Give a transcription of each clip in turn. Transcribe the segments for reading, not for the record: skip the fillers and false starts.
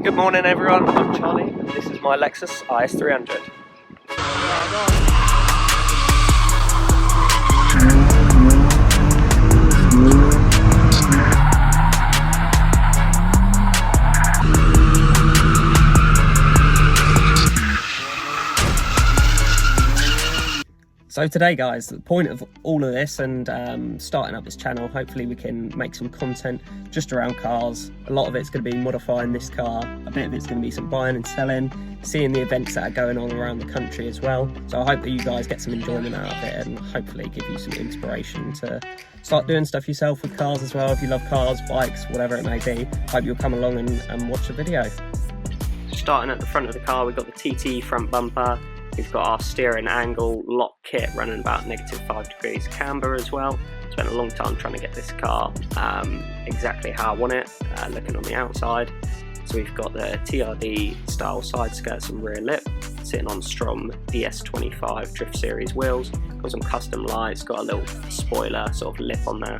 Good morning everyone, I'm Charlie and this is my Lexus IS300. So today guys, the point of all of this and starting up this channel, hopefully we can make some content just around cars. A lot of it's going to be modifying this car, a bit of it's going to be some buying and selling, seeing the events that are going on around the country as well. So I hope that you guys get some enjoyment out of it and hopefully give you some inspiration to start doing stuff yourself with cars as well. If you love cars, bikes, whatever it may be, hope you'll come along and watch the video. Starting at the front of the car, we've got the TT front bumper. We've got our steering angle lock kit running about -5 degrees camber as well. Spent a long time trying to get this car exactly how I want it, looking on the outside. So we've got the TRD style side skirts and rear lip, sitting on Strom DS25 Drift Series wheels. Got some custom lights, got a little spoiler sort of lip on there.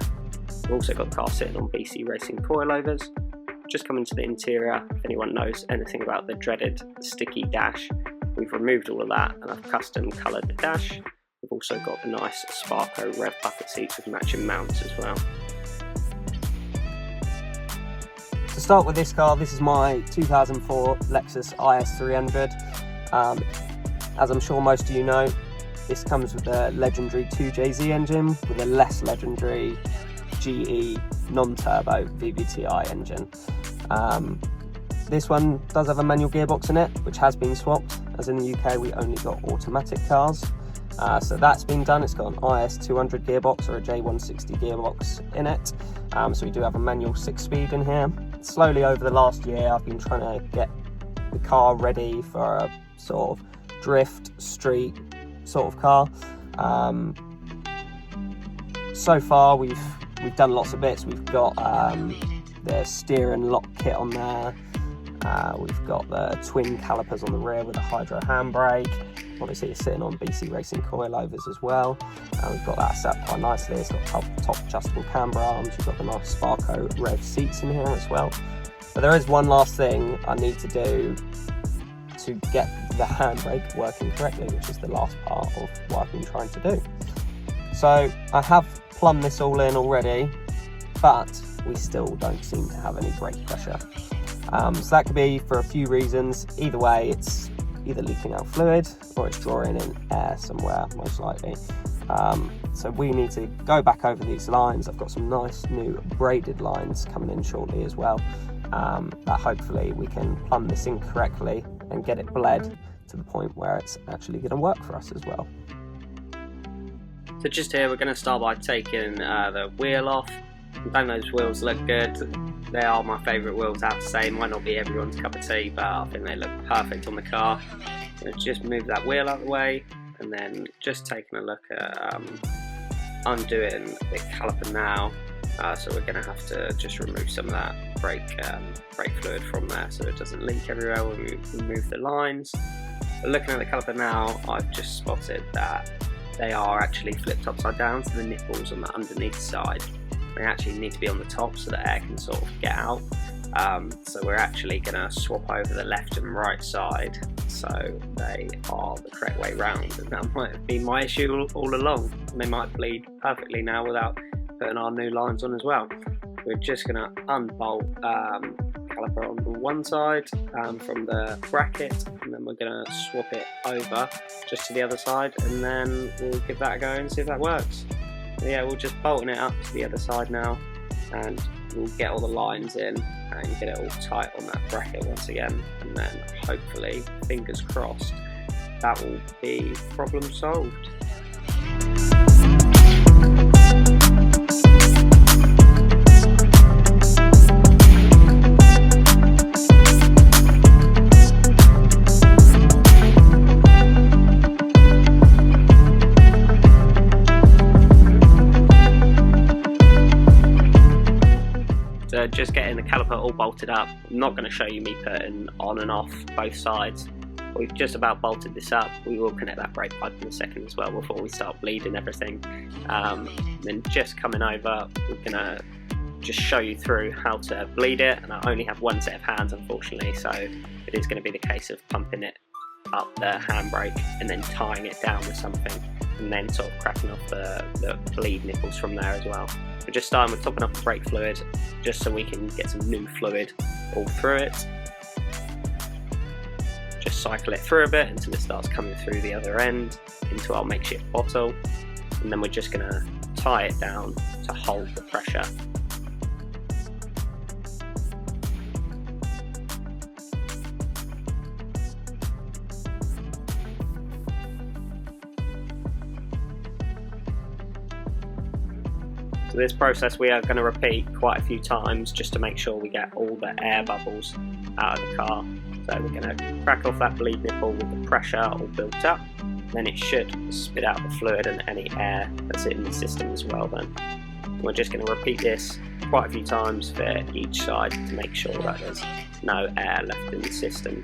We've also got the car sitting on BC Racing coilovers. Just coming to the interior, if anyone knows anything about the dreaded sticky dash, we've removed all of that and I've custom coloured the dash. We've also got the nice Sparco rev bucket seats with matching mounts as well. To start with this car, this is my 2004 Lexus IS300. As I'm sure most of you know, this comes with a legendary 2JZ engine with a less legendary GE non-turbo VVTi engine. This one does have a manual gearbox in it, which has been swapped, as in the UK we only got automatic cars. So that's been done. It's got an IS200 gearbox or a J160 gearbox in it. So we do have a manual 6-speed in here. Slowly over the last year I've been trying to get the car ready for a sort of drift, street sort of car. So far we've done lots of bits. We've got the steering lock kit on there. We've got the twin calipers on the rear with a hydro handbrake. Obviously it's sitting on BC Racing coilovers as well. We've got that set up quite nicely. It's got top adjustable camber arms. We've got the nice Sparco rev seats in here as well. But there is one last thing I need to do to get the handbrake working correctly, which is the last part of what I've been trying to do. So I have plumbed this all in already, but we still don't seem to have any brake pressure. So that could be for a few reasons. Either way, it's either leaking out fluid or it's drawing in air somewhere, most likely. So we need to go back over these lines. I've got some nice new braided lines coming in shortly as well, that hopefully we can plumb this in correctly and get it bled to the point where it's actually going to work for us as well. So just here we're going to start by taking the wheel off. Don't those wheels look good? They are my favourite wheels, I have to say. Might not be everyone's cup of tea, but I think they look perfect on the car. So just move that wheel out of the way and then just taking a look at undoing the caliper now. So we're going to have to just remove some of that brake fluid from there so it doesn't leak everywhere when we remove the lines. But looking at the caliper now, I've just spotted that they are actually flipped upside down, so the nipples on the underneath side, they actually need to be on the top so the air can sort of get out. So we're actually going to swap over the left and right side so they are the correct way round, and that might have been my issue all along. They might bleed perfectly now without putting our new lines on as well. We're just going to unbolt caliper on the one side from the bracket, and then we're going to swap it over just to the other side, and then we'll give that a go and see if that works. So yeah, we're just bolting it up to the other side now, and we'll get all the lines in and get it all tight on that bracket once again, and then hopefully, fingers crossed, that will be problem solved. So just getting the caliper all bolted up. I'm not going to show you me putting on and off both sides. We've just about bolted this up. We will connect that brake pipe in a second as well before we start bleeding everything. Then just coming over, we're going to just show you through how to bleed it, and I only have one set of hands unfortunately, so it is going to be the case of pumping it up the handbrake and then tying it down with something, and then sort of cracking off the bleed nipples from there as well. We're just starting with topping up the brake fluid just so we can get some new fluid all through it. Just cycle it through a bit until it starts coming through the other end into our makeshift bottle, and then we're just going to tie it down to hold the pressure. So this process we are going to repeat quite a few times just to make sure we get all the air bubbles out of the car. So we're going to crack off that bleed nipple with the pressure all built up, then it should spit out the fluid and any air that's in the system as well then. We're just going to repeat this quite a few times for each side to make sure that there's no air left in the system.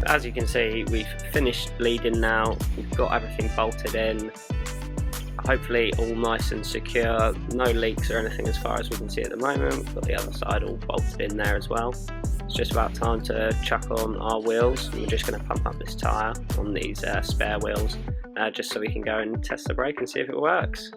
As you can see, we've finished bleeding now, we've got everything bolted in, hopefully all nice and secure, no leaks or anything as far as we can see at the moment. We've got the other side all bolted in there as well. It's just about time to chuck on our wheels. We're just going to pump up this tyre on these spare wheels just so we can go and test the brake and see if it works.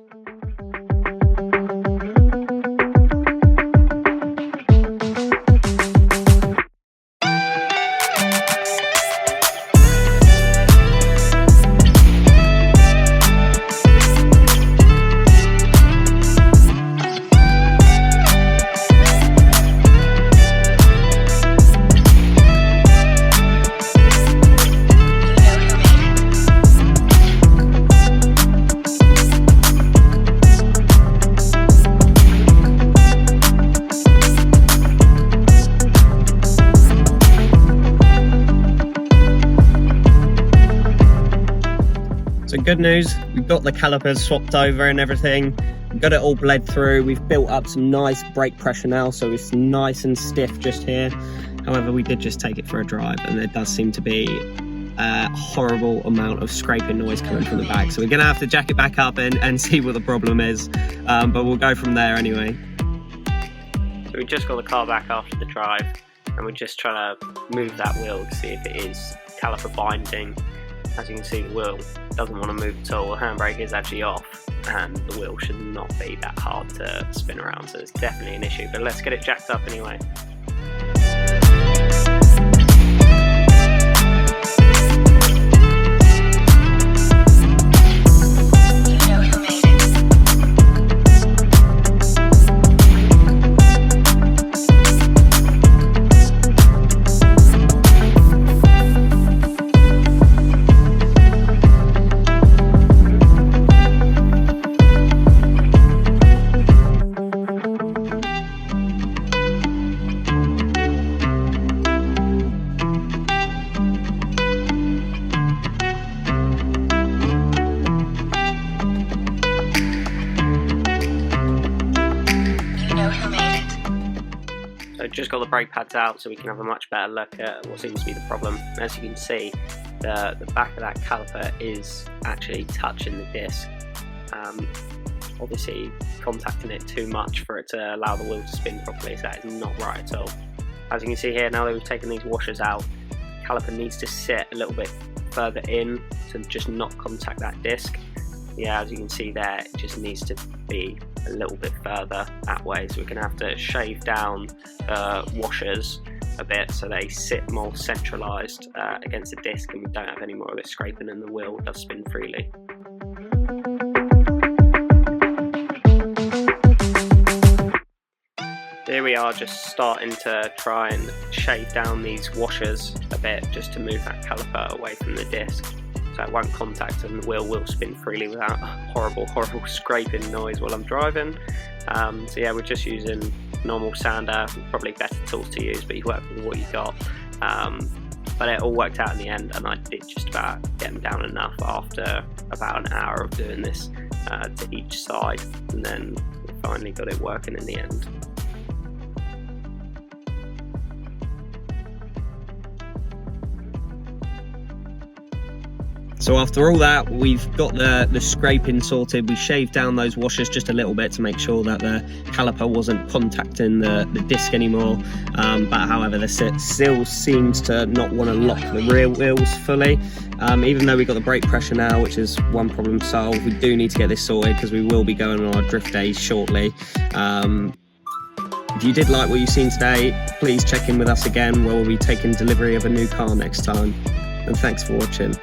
So good news, we've got the calipers swapped over and everything, we've got it all bled through, we've built up some nice brake pressure now, so it's nice and stiff just here. However, we did just take it for a drive and there does seem to be a horrible amount of scraping noise coming from the back, so we're going to have to jack it back up and see what the problem is, but we'll go from there anyway. So we just got the car back after the drive and we're just trying to move that wheel to see if it is caliper binding. As you can see, the wheel doesn't want to move at all. The handbrake is actually off and the wheel should not be that hard to spin around, so it's definitely an issue, but let's get it jacked up anyway. So just got the brake pads out so we can have a much better look at what seems to be the problem. As you can see, the back of that caliper is actually touching the disc. Obviously contacting it too much for it to allow the wheel to spin properly, so that is not right at all. As you can see here, now that we've taken these washers out, the caliper needs to sit a little bit further in to just not contact that disc. Yeah, as you can see there, it just needs to be a little bit further that way, so we're going to have to shave down the washers a bit so they sit more centralised against the disc and we don't have any more of it scraping and the wheel does spin freely. Here we are, just starting to try and shave down these washers a bit just to move that caliper away from the disc, so it won't contact and the wheel will spin freely without a horrible scraping noise while I'm driving. So yeah, we're just using normal sander, probably better tools to use, but you work with what you got. But it all worked out in the end, and I did just about get them down enough after about an hour of doing this to each side, and then we finally got it working in the end. So after all that, we've got the scraping sorted. We shaved down those washers just a little bit to make sure that the caliper wasn't contacting the disc anymore. But however, the still seems to not want to lock the rear wheels fully. Even though we've got the brake pressure now, which is one problem solved, we do need to get this sorted because we will be going on our drift days shortly. If you did like what you've seen today, please check in with us again where we'll be taking delivery of a new car next time. And thanks for watching.